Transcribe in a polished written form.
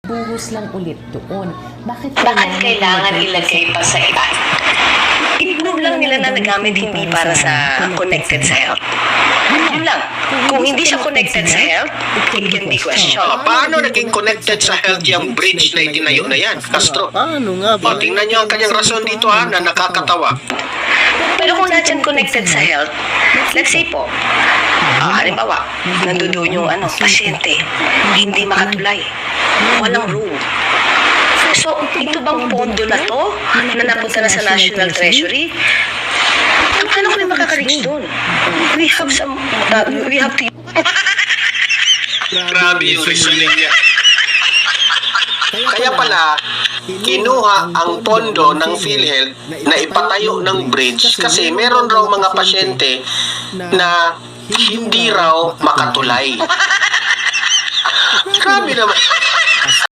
buhos lang ulit doon. Bakit Kailangan ilagay pa sa iba? I-prove lang nila na nagamit hindi para sa connected sa health. Yun lang. Kung hindi siya connected sa health, it can be questioned. Paano naging connected sa health yung bridge na itinayo na yan, Castro? Paano nga ba? O, tingnan niyo ang kanyang rason dito ha, na nakakatawa. Pero kung nandiyan connected sa health, let's say po, halimbawa, nandoon yung pasyente, hindi makatulay, walang room. So, ito bang pondo na to na napunta na sa National Treasury? Paano kami makaka-reach doon? We have to... Grabe yung reasoning niya. Kaya pala, kinuha ang pondo ng PhilHealth na ipatayo ng bridge kasi meron raw mga pasyente na hindi raw makatulay. Grabe naman.